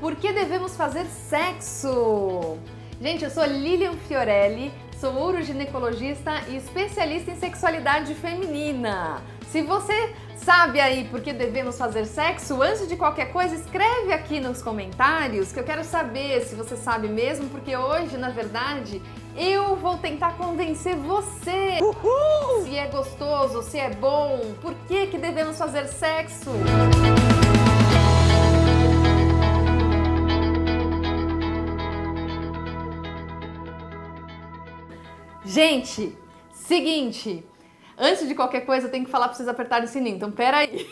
Por que devemos fazer sexo? Gente, eu sou Lilian Fiorelli, sou uroginecologista e especialista em sexualidade feminina. Se você sabe aí por que devemos fazer sexo, antes de qualquer coisa, escreve aqui nos comentários que eu quero saber se você sabe mesmo, porque hoje, na verdade, eu vou tentar convencer você. Uhul! Se é gostoso, se é bom, por que devemos fazer sexo? Gente, seguinte, antes de qualquer coisa eu tenho que falar pra vocês apertarem o sininho, então pera aí.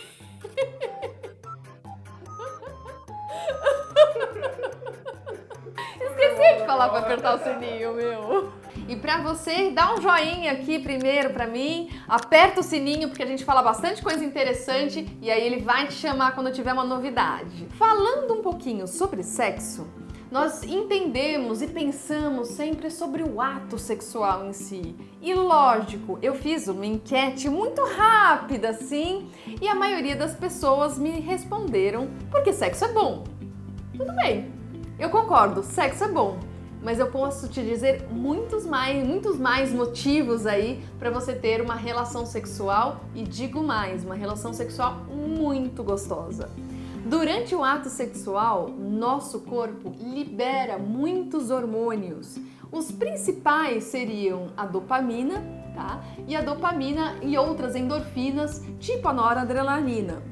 Esqueci de falar pra apertar o sininho, meu. E pra você, dá um joinha aqui primeiro pra mim, aperta o sininho porque a gente fala bastante coisa interessante e aí ele vai te chamar quando tiver uma novidade. Falando um pouquinho sobre sexo, nós entendemos e pensamos sempre sobre o ato sexual em si. E lógico, eu fiz uma enquete muito rápida assim e a maioria das pessoas me responderam porque sexo é bom. Tudo bem, eu concordo, sexo é bom. Mas eu posso te dizer muitos mais motivos aí para você ter uma relação sexual e digo mais, uma relação sexual muito gostosa. Durante o ato sexual, nosso corpo libera muitos hormônios. Os principais seriam a dopamina, tá? E a dopamina e outras endorfinas, tipo a noradrenalina.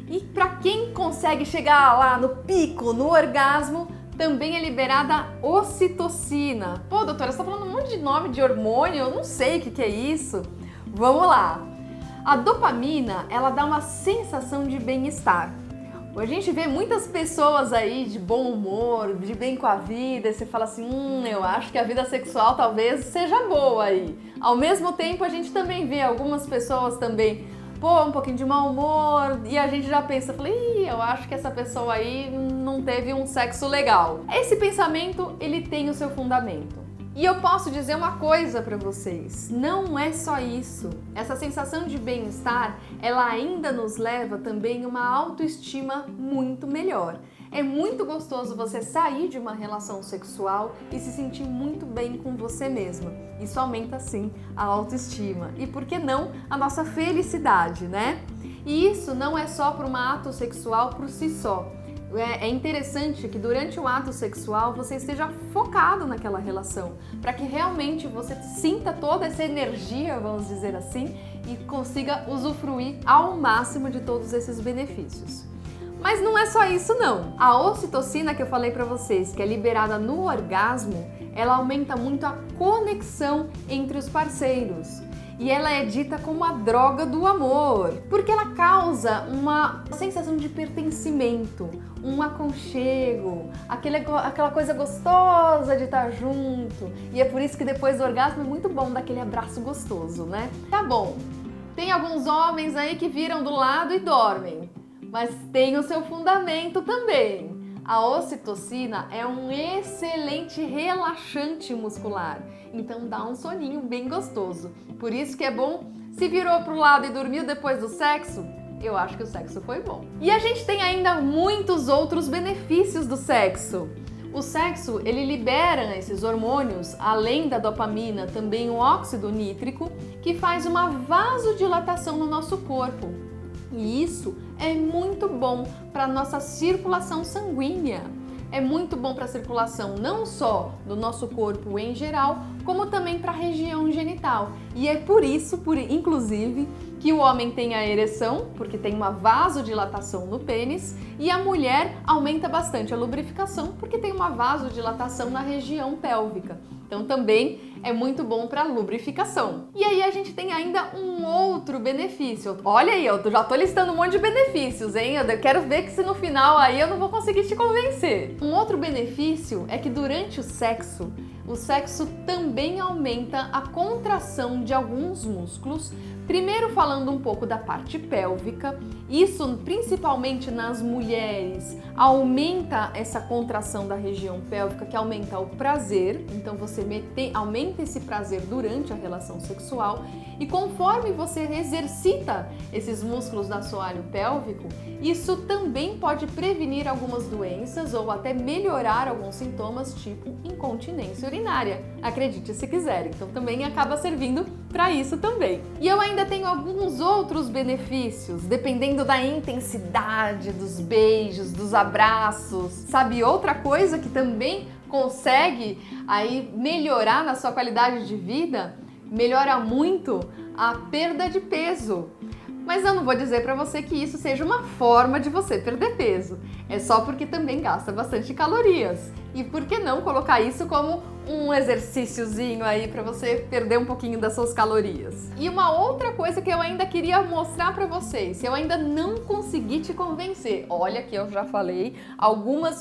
E para quem consegue chegar lá no pico, no orgasmo, também é liberada a ocitocina. Pô, doutora, você tá falando um monte de nome de hormônio, eu não sei o que é isso. Vamos lá. A dopamina, ela dá uma sensação de bem-estar. A gente vê muitas pessoas aí de bom humor, de bem com a vida, e você fala assim, eu acho que a vida sexual talvez seja boa aí. Ao mesmo tempo, a gente também vê algumas pessoas também, um pouquinho de mau humor, e a gente já pensa, eu acho que essa pessoa aí não teve um sexo legal. Esse pensamento, ele tem o seu fundamento. E eu posso dizer uma coisa para vocês, não é só isso. Essa sensação de bem-estar, ela ainda nos leva também a uma autoestima muito melhor. É muito gostoso você sair de uma relação sexual e se sentir muito bem com você mesma. Isso aumenta sim a autoestima e, por que não, a nossa felicidade, né? E isso não é só para um ato sexual por si só. É interessante que durante o ato sexual você esteja focado naquela relação, para que realmente você sinta toda essa energia, vamos dizer assim, e consiga usufruir ao máximo de todos esses benefícios. Mas não é só isso não. A ocitocina que eu falei para vocês, que é liberada no orgasmo, ela aumenta muito a conexão entre os parceiros. E ela é dita como a droga do amor, porque ela causa uma sensação de pertencimento, um aconchego, aquela coisa gostosa de estar junto. E é por isso que depois do orgasmo é muito bom dar aquele abraço gostoso, né? Tá bom, tem alguns homens aí que viram do lado e dormem, mas tem o seu fundamento também. A ocitocina é um excelente relaxante muscular, então dá um soninho bem gostoso. Por isso que é bom, se virou pro lado e dormiu depois do sexo, eu acho que o sexo foi bom. E a gente tem ainda muitos outros benefícios do sexo. O sexo, ele libera esses hormônios, além da dopamina, também o óxido nítrico, que faz uma vasodilatação no nosso corpo. E isso é muito bom para a nossa circulação sanguínea. É muito bom para a circulação não só do nosso corpo em geral, como também para a região genital. E é por isso, inclusive, que o homem tem a ereção, porque tem uma vasodilatação no pênis, e a mulher aumenta bastante a lubrificação, porque tem uma vasodilatação na região pélvica. Então também é muito bom para lubrificação. E aí a gente tem ainda um outro benefício. Olha aí, eu já tô listando um monte de benefícios, hein? Eu quero ver que se no final aí eu não vou conseguir te convencer. Um outro benefício é que durante o sexo também aumenta a contração de alguns músculos, Primeiro falando um pouco da parte pélvica, isso principalmente nas mulheres aumenta essa contração da região pélvica, que aumenta o prazer, então você aumenta esse prazer durante a relação sexual e conforme você exercita esses músculos do assoalho pélvico, isso também pode prevenir algumas doenças ou até melhorar alguns sintomas tipo incontinência urinária, acredite se quiser, então também acaba servindo para isso também. E eu ainda tenho alguns outros benefícios, dependendo da intensidade dos beijos, dos abraços. Sabe outra coisa que também consegue aí melhorar na sua qualidade de vida? Melhora muito a perda de peso. Mas eu não vou dizer para você que isso seja uma forma de você perder peso. É só porque também gasta bastante calorias. E por que não colocar isso como um exercíciozinho aí para você perder um pouquinho das suas calorias? E uma outra coisa que eu ainda queria mostrar para vocês, se eu ainda não consegui te convencer, olha que eu já falei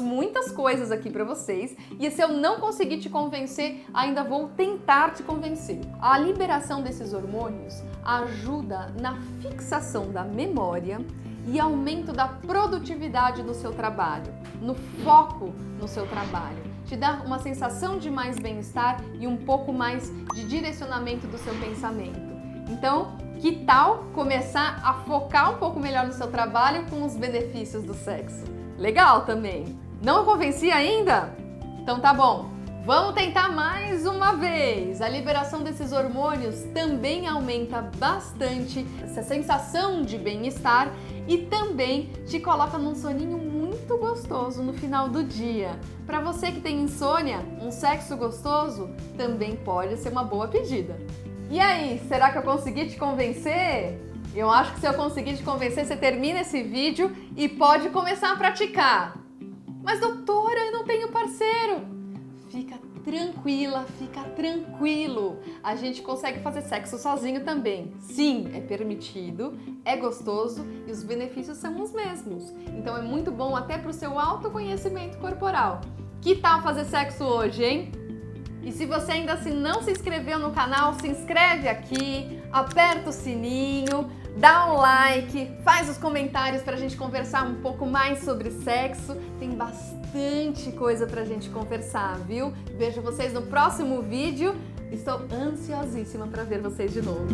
muitas coisas aqui para vocês, e se eu não conseguir te convencer, ainda vou tentar te convencer. A liberação desses hormônios ajuda na fixação da memória e aumento da produtividade do seu trabalho, no foco no seu trabalho. Te dá uma sensação de mais bem-estar e um pouco mais de direcionamento do seu pensamento. Então, que tal começar a focar um pouco melhor no seu trabalho com os benefícios do sexo? Legal também! Não convenci ainda? Então tá bom! Vamos tentar mais uma vez! A liberação desses hormônios também aumenta bastante essa sensação de bem-estar e também te coloca num soninho muito gostoso no final do dia. Para você que tem insônia, um sexo gostoso também pode ser uma boa pedida. E aí, será que eu consegui te convencer? Eu acho que se eu conseguir te convencer, você termina esse vídeo e pode começar a praticar. Mas doutora, eu não tenho parceiro! Fica tranquila, fica tranquilo. A gente consegue fazer sexo sozinho também. Sim, é permitido, é gostoso e os benefícios são os mesmos. Então é muito bom até para o seu autoconhecimento corporal. Que tal fazer sexo hoje, hein? E se você ainda assim não se inscreveu no canal, se inscreve aqui, aperta o sininho, dá um like, faz os comentários pra gente conversar um pouco mais sobre sexo. Tem bastante coisa pra gente conversar, viu? Vejo vocês no próximo vídeo. Estou ansiosíssima pra ver vocês de novo.